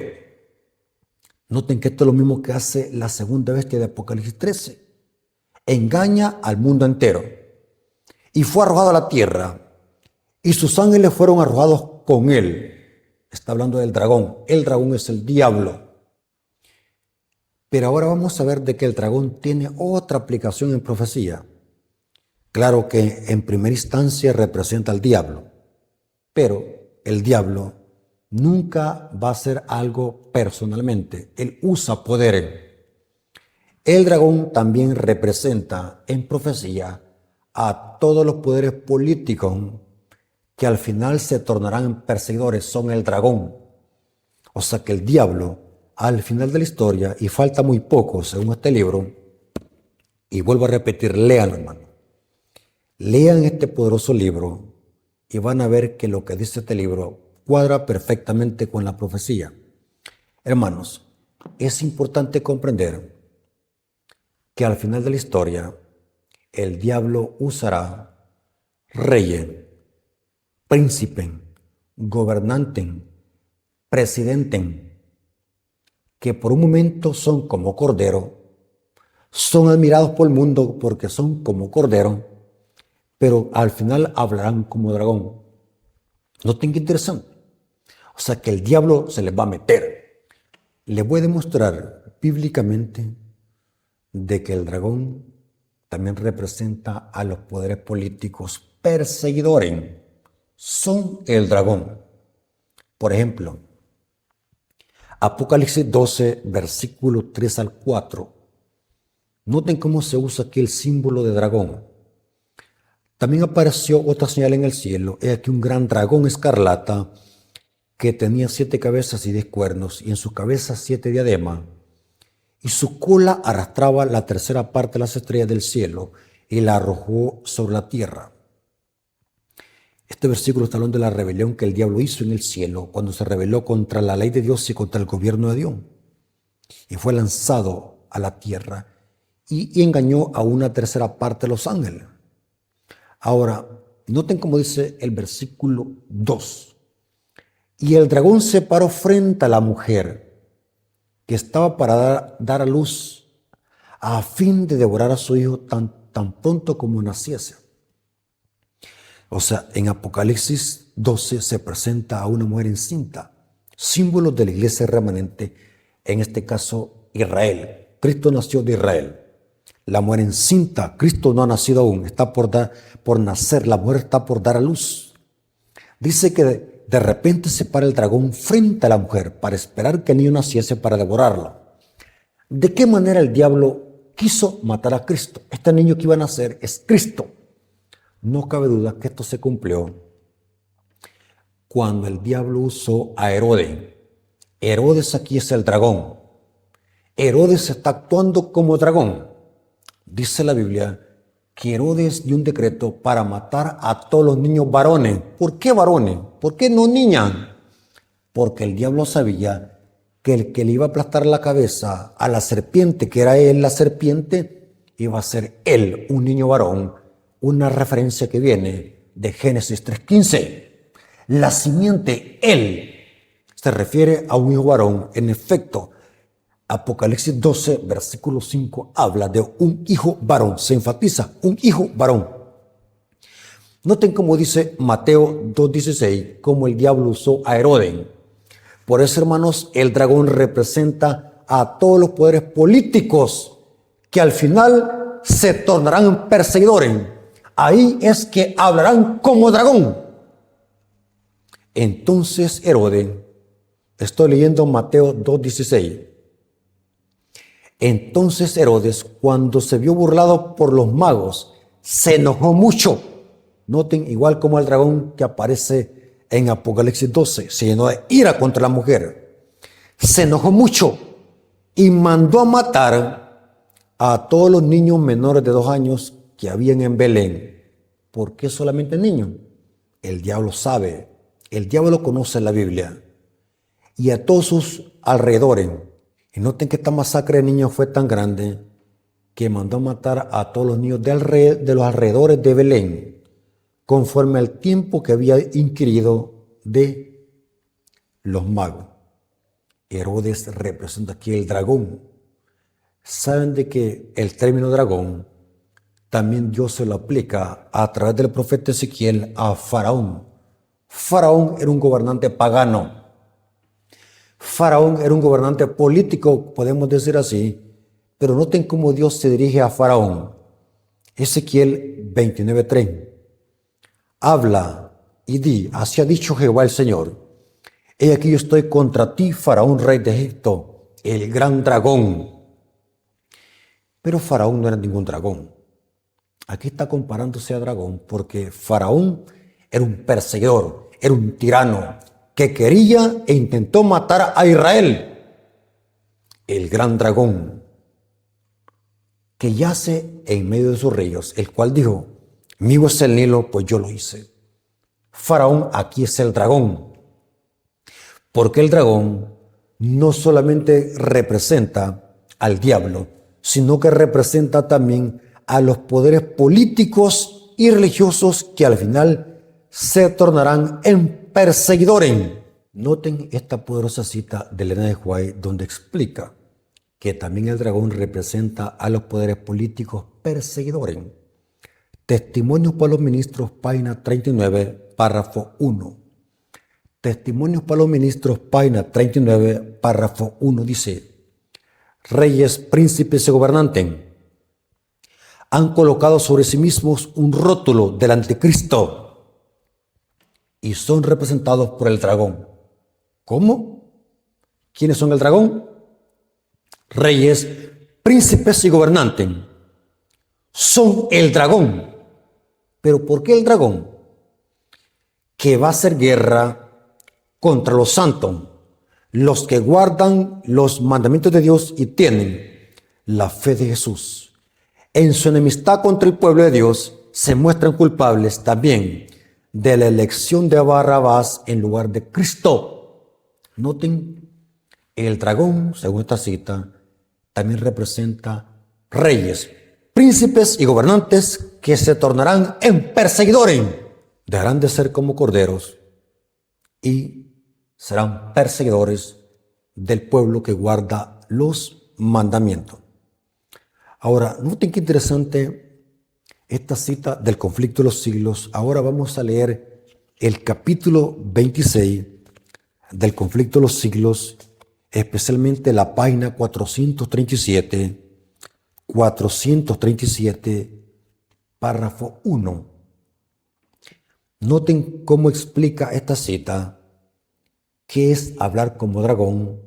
Noten que esto es lo mismo que hace la segunda bestia de Apocalipsis 13, engaña al mundo entero. Y fue arrojado a la tierra, y sus ángeles fueron arrojados con él. Está hablando del dragón, el dragón es el diablo. Pero ahora vamos a ver de que el dragón tiene otra aplicación en profecía. Claro que en primera instancia representa al diablo, pero el diablo nunca va a hacer algo personalmente. Él usa poderes. El dragón también representa en profecía a todos los poderes políticos que al final se tornarán en perseguidores. Son el dragón. O sea que el diablo, al final de la historia, y falta muy poco según este libro, y vuelvo a repetir, léanlo, hermano. Lean este poderoso libro y van a ver que lo que dice este libro cuadra perfectamente con la profecía. Hermanos, es importante comprender que al final de la historia el diablo usará reyes, príncipes, gobernantes, presidentes, que por un momento son como cordero, son admirados por el mundo porque son como cordero, pero al final hablarán como dragón. Noten qué interesante. O sea que el diablo se les va a meter. Les voy a demostrar bíblicamente de que el dragón también representa a los poderes políticos perseguidores. Son el dragón. Por ejemplo, Apocalipsis 12, versículo 3 al 4. Noten cómo se usa aquí el símbolo de dragón. También apareció otra señal en el cielo. He aquí un gran dragón escarlata que tenía 7 cabezas y 10 cuernos, y en sus cabezas 7 diademas. Y su cola arrastraba la tercera parte de las estrellas del cielo y la arrojó sobre la tierra. Este versículo está hablando de la rebelión que el diablo hizo en el cielo cuando se rebeló contra la ley de Dios y contra el gobierno de Dios. Y fue lanzado a la tierra y engañó a una tercera parte de los ángeles. Ahora, Noten cómo dice el versículo 2. Y el dragón se paró frente a la mujer que estaba para dar a luz a fin de devorar a su hijo tan pronto como naciese. O sea, en Apocalipsis 12 se presenta a una mujer encinta, símbolo de la iglesia remanente, en este caso Israel. Cristo nació de Israel. La mujer encinta, Cristo no ha nacido aún, está por nacer, la mujer está por dar a luz. Dice que de repente se para el dragón frente a la mujer para esperar que el niño naciese para devorarlo. ¿De qué manera el diablo quiso matar a Cristo? Este niño que iba a nacer es Cristo. No cabe duda que esto se cumplió cuando el diablo usó a Herodes. Herodes aquí es el dragón. Herodes está actuando como dragón. Dice la Biblia que Herodes dio un decreto para matar a todos los niños varones. ¿Por qué varones? ¿Por qué no niñas? Porque el diablo sabía que el que le iba a aplastar la cabeza a la serpiente, que era él la serpiente, iba a ser él, un niño varón. Una referencia que viene de Génesis 3:15. La simiente, él, se refiere a un hijo varón. En efecto, Apocalipsis 12, versículo 5, habla de un hijo varón. Se enfatiza, un hijo varón. Noten cómo dice Mateo 2:16, cómo el diablo usó a Herodes. Por eso, hermanos, el dragón representa a todos los poderes políticos que al final se tornarán perseguidores. Ahí es que hablarán como dragón. Entonces Herodes, estoy leyendo Mateo 2:16. Entonces Herodes, cuando se vio burlado por los magos, se enojó mucho. Noten, igual como el dragón que aparece en Apocalipsis 12, se llenó de ira contra la mujer. Se enojó mucho y mandó a matar a todos los niños menores de 2 años que habían en Belén. ¿Por qué solamente niños? El diablo sabe, el diablo conoce la Biblia. Y a todos sus alrededores. Y noten que esta masacre de niños fue tan grande que mandó a matar a todos los niños de los alrededores de Belén, conforme al tiempo que había inquirido de los magos. Herodes representa aquí el dragón. Saben de que el término dragón también Dios se lo aplica a través del profeta Ezequiel a Faraón. Faraón era un gobernante pagano. Faraón era un gobernante político, podemos decir así, pero noten cómo Dios se dirige a Faraón. Ezequiel 29:3. Habla y di, así ha dicho Jehová el Señor: he aquí yo estoy contra ti, Faraón, rey de Egipto, el gran dragón. Pero Faraón no era ningún dragón. Aquí está comparándose a dragón porque Faraón era un perseguidor, era un tirano que quería e intentó matar a Israel. El gran dragón que yace en medio de sus ríos, el cual dijo: mío es el Nilo, pues yo lo hice. Faraón aquí es el dragón, porque el dragón no solamente representa al diablo, sino que representa también a los poderes políticos y religiosos que al final se tornarán en perseguidores. Noten esta poderosa cita de Elena de White, donde explica que también el dragón representa a los poderes políticos perseguidores. Testimonios para los ministros, página 39, párrafo 1. Testimonios para los ministros, página 39, párrafo 1 dice: reyes, príncipes y gobernantes han colocado sobre sí mismos un rótulo del anticristo y son representados por el dragón. ¿Cómo? ¿Quiénes son el dragón? Reyes, príncipes y gobernantes. Son el dragón. ¿Pero por qué el dragón? Que va a hacer guerra contra los santos, los que guardan los mandamientos de Dios y tienen la fe de Jesús. En su enemistad contra el pueblo de Dios se muestran culpables también de la elección de Barrabás en lugar de Cristo. Noten, el dragón, según esta cita, también representa reyes, príncipes y gobernantes que se tornarán en perseguidores. dejarán de ser como corderos y serán perseguidores del pueblo que guarda los mandamientos. Ahora, noten qué interesante esta cita del conflicto de los siglos. Ahora vamos a leer el capítulo 26 del conflicto de los siglos, especialmente la página 437, párrafo 1. Noten cómo explica esta cita qué es hablar como dragón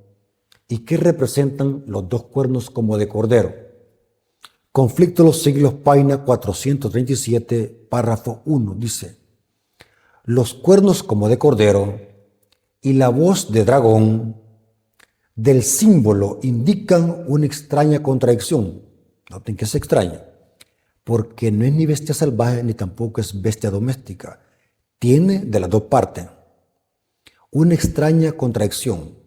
y qué representan los dos cuernos como de cordero. Conflicto de los siglos, página 437, párrafo 1, dice: los cuernos como de cordero y la voz de dragón del símbolo indican una extraña contradicción. Noten que es extraña, porque no es ni bestia salvaje ni tampoco es bestia doméstica. Tiene de las dos partes una extraña contradicción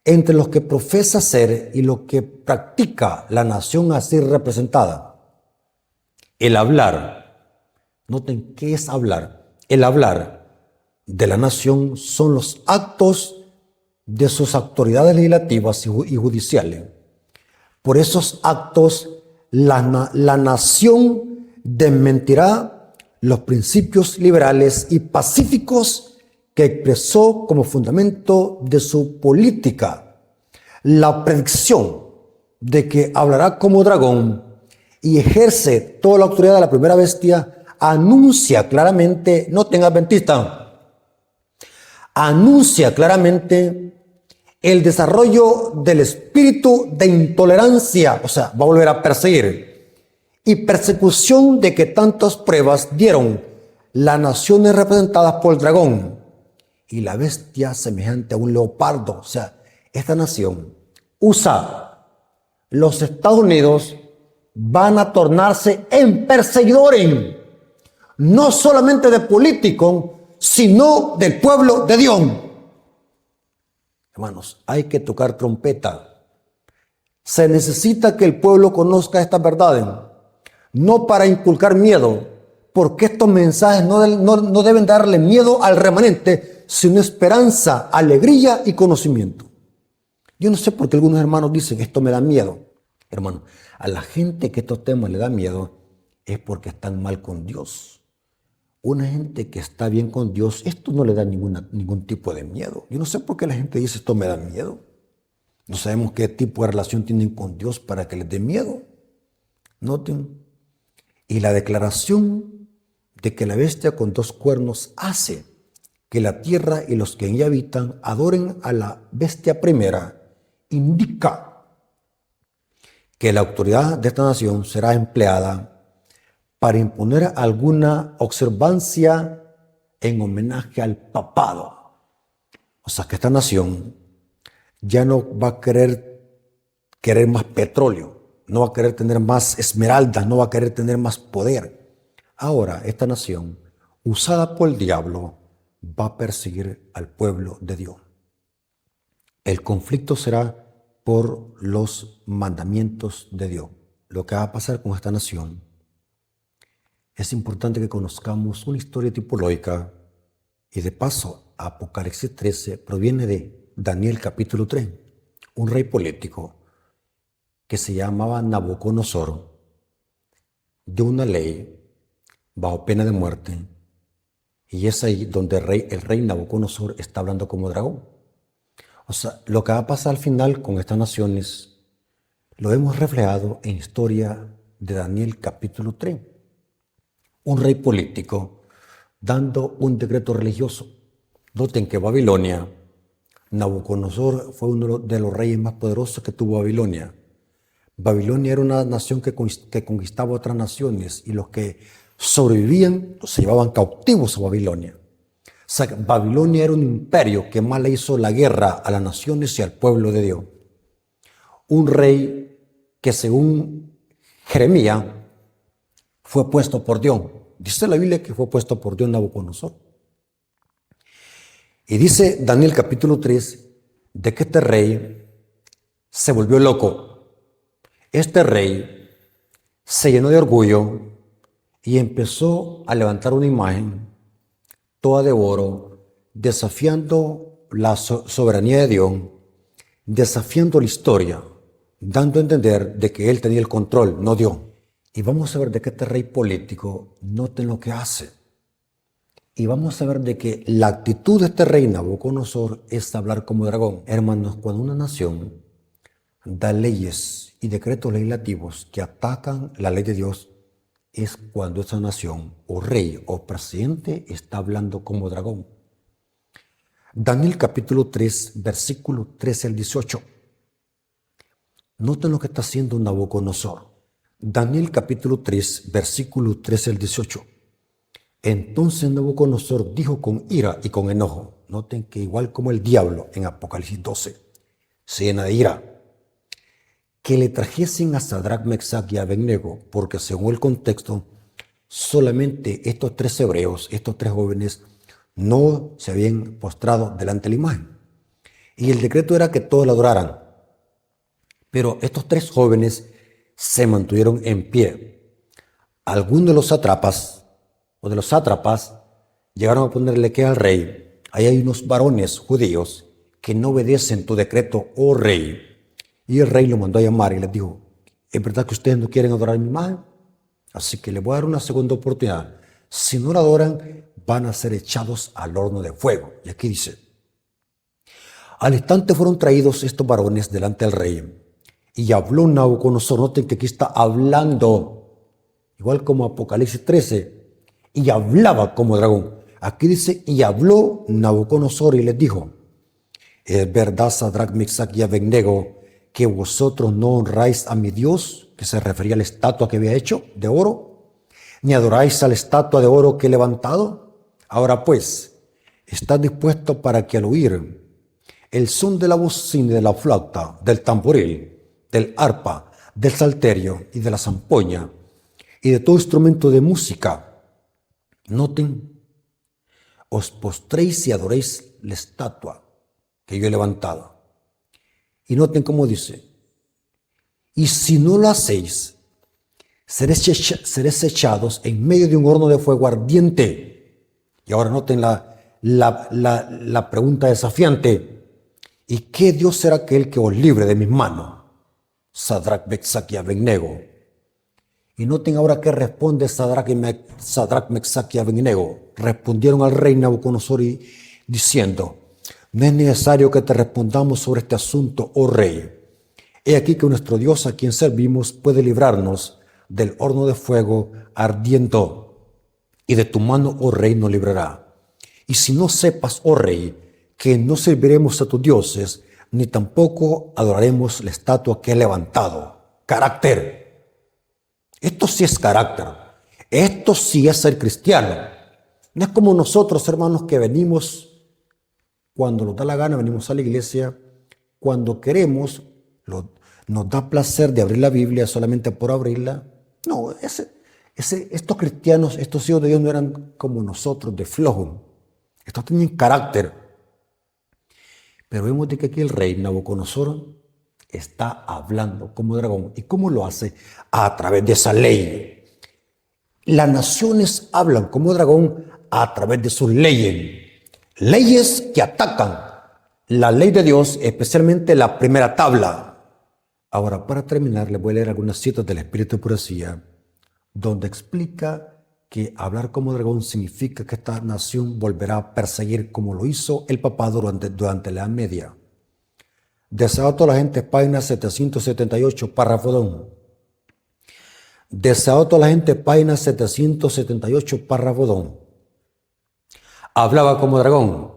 entre lo que profesa ser y lo que practica la nación así representada. El hablar, noten qué es hablar. El hablar de la nación son los actos de sus autoridades legislativas y judiciales. Por esos actos, la nación desmentirá los principios liberales y pacíficos que expresó como fundamento de su política. La predicción de que hablará como dragón y ejerce toda la autoridad de la primera bestia anuncia claramente, noten adventista, anuncia claramente el desarrollo del espíritu de intolerancia, o sea, va a volver a perseguir, y persecución de que tantas pruebas dieron las naciones representadas por el dragón y la bestia semejante a un leopardo. O sea, esta nación, USA, los Estados Unidos, van a tornarse en perseguidores, no solamente de políticos, sino del pueblo de Dios. Hermanos, hay que tocar trompeta. Se necesita que el pueblo conozca estas verdades, no para inculcar miedo, porque estos mensajes no deben darle miedo al remanente, sino esperanza, alegría y conocimiento. Yo no sé por qué algunos hermanos dicen, esto me da miedo. Hermano, a la gente que estos temas le da miedo es porque están mal con Dios. Una gente que está bien con Dios, esto no le da ningún tipo de miedo. Yo no sé por qué la gente dice, esto me da miedo. No sabemos qué tipo de relación tienen con Dios para que les dé miedo. Noten. Y la declaración de que la bestia con dos cuernos hace que la tierra y los que en ella habitan adoren a la bestia primera, indica que la autoridad de esta nación será empleada para imponer alguna observancia en homenaje al papado. O sea que esta nación ya no va a querer más petróleo, no va a querer tener más esmeraldas, no va a querer tener más poder. Ahora esta nación, usada por el diablo, va a perseguir al pueblo de Dios. El conflicto será por los mandamientos de Dios. Lo que va a pasar con esta nación, es importante que conozcamos una historia tipológica y de paso Apocalipsis 13 proviene de Daniel capítulo 3, un rey político que se llamaba Nabucodonosor, de una ley bajo pena de muerte, y es ahí donde el rey Nabucodonosor está hablando como dragón. O sea, lo que va a pasar al final con estas naciones lo hemos reflejado en historia de Daniel capítulo 3. Un rey político dando un decreto religioso. Noten que Babilonia, Nabucodonosor fue uno de los reyes más poderosos que tuvo Babilonia. Babilonia era una nación que conquistaba otras naciones y los que sobrevivían se llevaban cautivos a Babilonia. O sea, Babilonia era un imperio que más le hizo la guerra a las naciones y al pueblo de Dios. Un rey que según Jeremías fue puesto por Dios. Dice la Biblia que fue puesto por Dios Nabucodonosor. Y dice Daniel capítulo 3 de que este rey se volvió loco. Este rey se llenó de orgullo y empezó a levantar una imagen toda de oro, desafiando la soberanía de Dios, desafiando la historia, dando a entender de que él tenía el control, no Dios. Y vamos a ver de que este rey político, noten lo que hace. Y vamos a ver de que la actitud de este rey Nabucodonosor es hablar como dragón. Hermanos, cuando una nación da leyes y decretos legislativos que atacan la ley de Dios, es cuando esa nación o rey o presidente está hablando como dragón. Daniel capítulo 3, versículo 13 al 18. Noten lo que está haciendo Nabucodonosor. Daniel capítulo 3, versículo 13 al 18. Entonces Nabucodonosor dijo con ira y con enojo. Noten que igual como el diablo en Apocalipsis 12, se llena de ira, que le trajesen a Sadrach, Mesach y Abednego, porque según el contexto, solamente estos tres hebreos, estos tres jóvenes, no se habían postrado delante de la imagen. Y el decreto era que todos la adoraran. Pero estos tres jóvenes se mantuvieron en pie. Algunos de los sátrapas o de los sátrapas llegaron a ponerle que al rey, ahí hay unos varones judíos que no obedecen tu decreto, oh rey. Y el rey lo mandó a llamar y les dijo, ¿es verdad que ustedes no quieren adorar a mi imagen? Así que les voy a dar una segunda oportunidad. Si no la adoran, van a ser echados al horno de fuego. Y aquí dice, al instante fueron traídos estos varones delante del rey. Y habló Nabucodonosor. Noten que aquí está hablando, igual como Apocalipsis 13, y hablaba como dragón. Aquí dice, y habló Nabucodonosor y les dijo, ¿es verdad, Sadrach, Mesach y Abednego, que vosotros no honráis a mi Dios, que se refería a la estatua que había hecho de oro, ni adoráis a la estatua de oro que he levantado? Ahora pues, ¿estás dispuesto para que al oír el son de la bocina y de la flauta, del tamboril, del arpa, del salterio y de la zampoña y de todo instrumento de música, noten, os postréis y adoréis la estatua que yo he levantado? Y noten cómo dice, y si no lo hacéis, seréis echados en medio de un horno de fuego ardiente. Y ahora noten la pregunta desafiante, ¿y qué Dios será aquel que os libre de mis manos? Sadrach, Mesach y Abednego. Y noten ahora qué responde Sadrach, Mesach y Abednego. Respondieron al rey Nabucodonosor diciendo, no es necesario que te respondamos sobre este asunto, oh rey. He aquí que nuestro Dios, a quien servimos, puede librarnos del horno de fuego ardiendo, y de tu mano, oh rey, nos librará. Y si no sepas, oh rey, que no serviremos a tus dioses, ni tampoco adoraremos la estatua que he levantado. Carácter. Esto sí es carácter. Esto sí es ser cristiano. No es como nosotros, hermanos, que venimos cuando nos da la gana, venimos a la iglesia, cuando queremos, nos da placer de abrir la Biblia solamente por abrirla. No, estos cristianos, estos hijos de Dios no eran como nosotros, de flojo. Estos tenían carácter. Pero vemos de que aquí el rey Nabucodonosor está hablando como dragón. ¿Y cómo lo hace? A través de esa ley. Las naciones hablan como dragón a través de sus leyes. Leyes que atacan la ley de Dios, especialmente la primera tabla. Ahora, para terminar, les voy a leer algunas citas del Espíritu de Profecía, donde explica que hablar como dragón significa que esta nación volverá a perseguir como lo hizo el papado durante la Edad Media. Deseado a toda la gente, página 778, párrafo 2. Deseado a toda la gente, página 778, párrafo 2. Hablaba como dragón.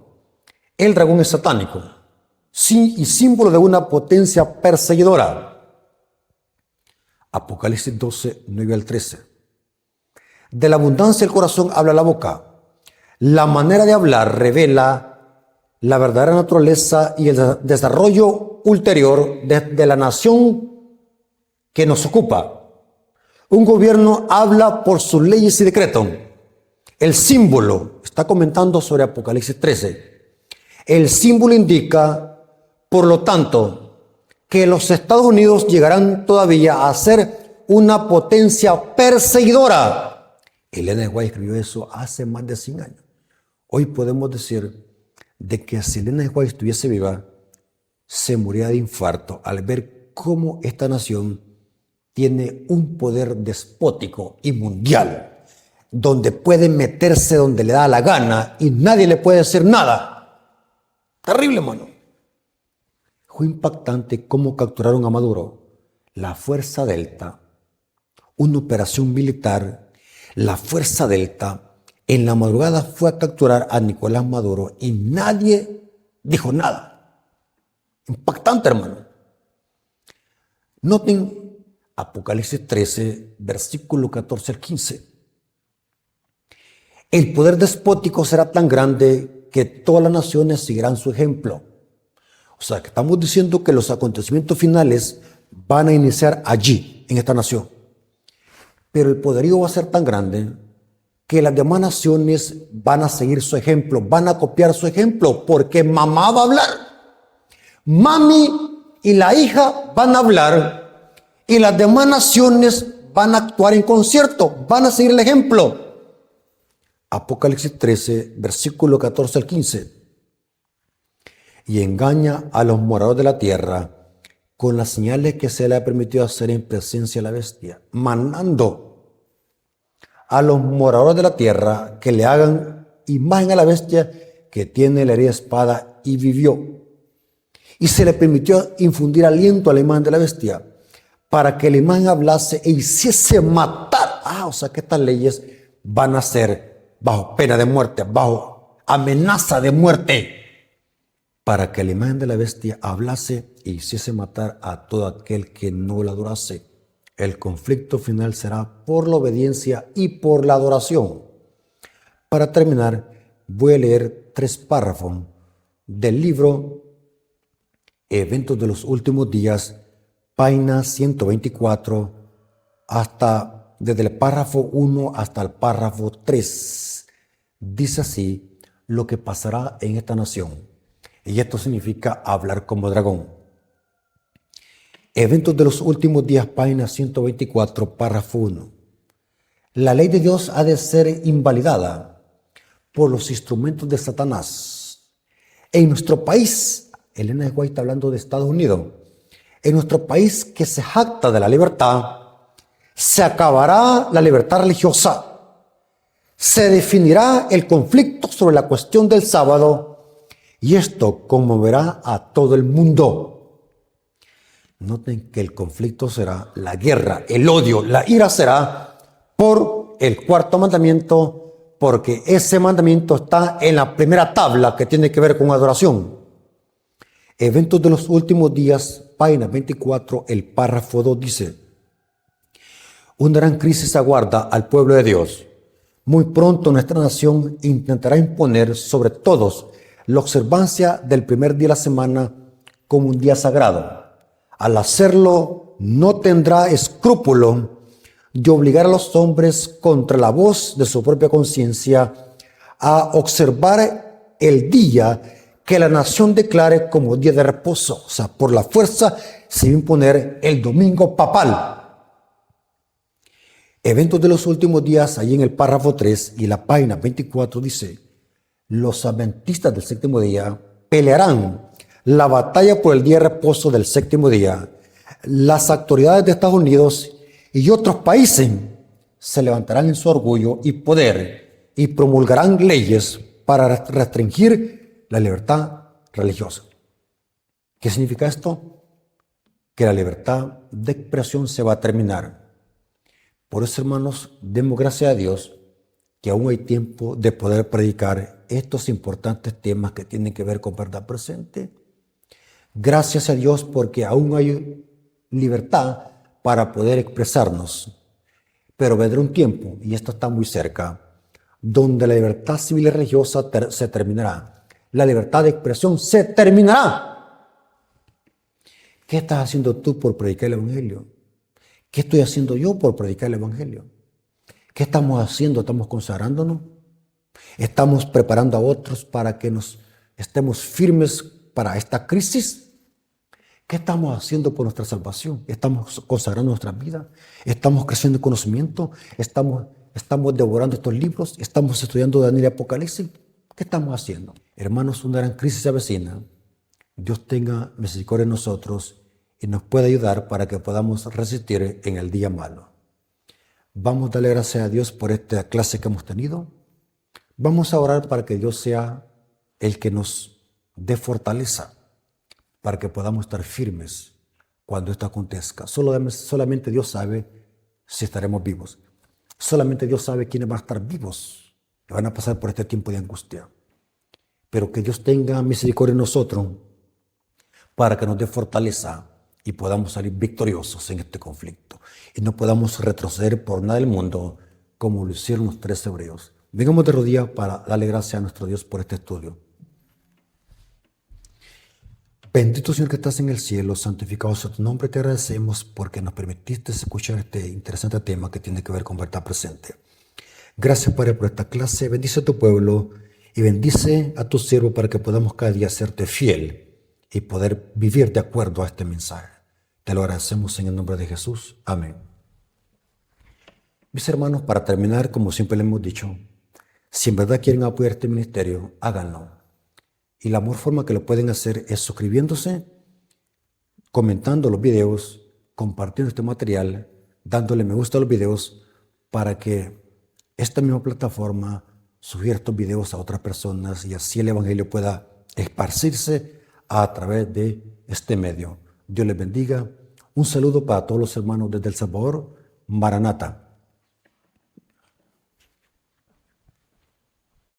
El dragón es satánico, sí, y símbolo de una potencia perseguidora. Apocalipsis 12, 9 al 13. De la abundancia del corazón habla la boca. La manera de hablar revela la verdadera naturaleza y el desarrollo ulterior de la nación que nos ocupa. Un gobierno habla por sus leyes y decretos. El símbolo, está comentando sobre Apocalipsis 13, el símbolo indica, por lo tanto, que los Estados Unidos llegarán todavía a ser una potencia perseguidora. Elena de White escribió eso hace más de 100 años. Hoy podemos decir de que si Elena de White estuviese viva, se moría de infarto al ver cómo esta nación tiene un poder despótico y mundial, donde puede meterse donde le da la gana y nadie le puede decir nada. Terrible, mano. Fue impactante cómo capturaron a Maduro, la Fuerza Delta, una operación militar. La Fuerza Delta en la madrugada fue a capturar a Nicolás Maduro y nadie dijo nada. Impactante, hermano. Noten Apocalipsis 13, versículo 14 al 15. El poder despótico será tan grande que todas las naciones seguirán su ejemplo. O sea, que estamos diciendo que los acontecimientos finales van a iniciar allí, en esta nación. Pero el poderío va a ser tan grande que las demás naciones van a seguir su ejemplo, van a copiar su ejemplo, porque mamá va a hablar. Mami y la hija van a hablar y las demás naciones van a actuar en concierto, van a seguir el ejemplo. Apocalipsis 13, versículo 14 al 15. Y engaña a los moradores de la tierra con las señales que se le ha permitido hacer en presencia de la bestia, mandando a los moradores de la tierra que le hagan imagen a la bestia que tiene la herida espada y vivió. Y se le permitió infundir aliento a la imagen de la bestia para que la imagen hablase e hiciese matar. O sea que estas leyes van a ser bajo pena de muerte, bajo amenaza de muerte, para que la imagen de la bestia hablase e hiciese matar a todo aquel que no la adorase. El conflicto final será por la obediencia y por la adoración. Para terminar, voy a leer 3 párrafos del libro Eventos de los Últimos Días, página 124, desde el párrafo 1 hasta el párrafo 3. Dice así lo que pasará en esta nación. Y esto significa hablar como dragón. Eventos de los últimos días, página 124, párrafo 1. La ley de Dios ha de ser invalidada por los instrumentos de Satanás. En nuestro país, Elena de White está hablando de Estados Unidos, en nuestro país que se jacta de la libertad, se acabará la libertad religiosa. Se definirá el conflicto sobre la cuestión del sábado y esto conmoverá a todo el mundo. Noten que el conflicto será la guerra, el odio, la ira será por el 4.º mandamiento, porque ese mandamiento está en la primera tabla que tiene que ver con adoración. Eventos de los últimos días, página 24, el párrafo 2 dice: una gran crisis aguarda al pueblo de Dios. Muy pronto nuestra nación intentará imponer sobre todos la observancia del primer día de la semana como un día sagrado. Al hacerlo, no tendrá escrúpulo de obligar a los hombres contra la voz de su propia conciencia a observar el día que la nación declare como día de reposo. O sea, por la fuerza se va a imponer el domingo papal. Eventos de los últimos días, allí en el párrafo 3 y la página 24 dice: los adventistas del 7.º día pelearán la batalla por el día de reposo del 7.º día. Las autoridades de Estados Unidos y otros países se levantarán en su orgullo y poder y promulgarán leyes para restringir la libertad religiosa. ¿Qué significa esto? Que la libertad de expresión se va a terminar. Por eso, hermanos, demos gracias a Dios que aún hay tiempo de poder predicar estos importantes temas que tienen que ver con verdad presente. Gracias a Dios porque aún hay libertad para poder expresarnos. Pero vendrá un tiempo, y esto está muy cerca, donde la libertad civil y religiosa se terminará. La libertad de expresión se terminará. ¿Qué estás haciendo tú por predicar el Evangelio? ¿Qué estoy haciendo yo por predicar el Evangelio? ¿Qué estamos haciendo? ¿Estamos consagrándonos? ¿Estamos preparando a otros para que nos estemos firmes para esta crisis? ¿Qué estamos haciendo por nuestra salvación? ¿Estamos consagrando nuestras vidas? ¿Estamos creciendo en conocimiento? ¿Estamos devorando estos libros? ¿Estamos estudiando Daniel y Apocalipsis? ¿Qué estamos haciendo? Hermanos, una gran crisis se avecina. Dios tenga misericordia de nosotros y nos pueda ayudar para que podamos resistir en el día malo. Vamos a darle gracias a Dios por esta clase que hemos tenido. Vamos a orar para que Dios sea el que nos dé fortaleza, para que podamos estar firmes cuando esto acontezca. Solamente Dios sabe si estaremos vivos. Solamente Dios sabe quiénes van a estar vivos y van a pasar por este tiempo de angustia. Pero que Dios tenga misericordia en nosotros para que nos dé fortaleza y podamos salir victoriosos en este conflicto y no podamos retroceder por nada del mundo como lo hicieron los 3 hebreos. Vengamos de rodillas para darle gracias a nuestro Dios por este estudio. Bendito Señor que estás en el cielo, santificado sea tu nombre. Te agradecemos porque nos permitiste escuchar este interesante tema que tiene que ver con verdad presente. Gracias, Padre, por esta clase. Bendice a tu pueblo y bendice a tu siervo para que podamos cada día serte fiel y poder vivir de acuerdo a este mensaje. Te lo agradecemos en el nombre de Jesús. Amén. Mis hermanos, para terminar, como siempre le hemos dicho, si en verdad quieren apoyar este ministerio, háganlo. Y la mejor forma que lo pueden hacer es suscribiéndose, comentando los videos, compartiendo este material, dándole me gusta a los videos para que esta misma plataforma sugiera estos videos a otras personas y así el evangelio pueda esparcirse a través de este medio. Dios les bendiga. Un saludo para todos los hermanos desde El Salvador. Maranata.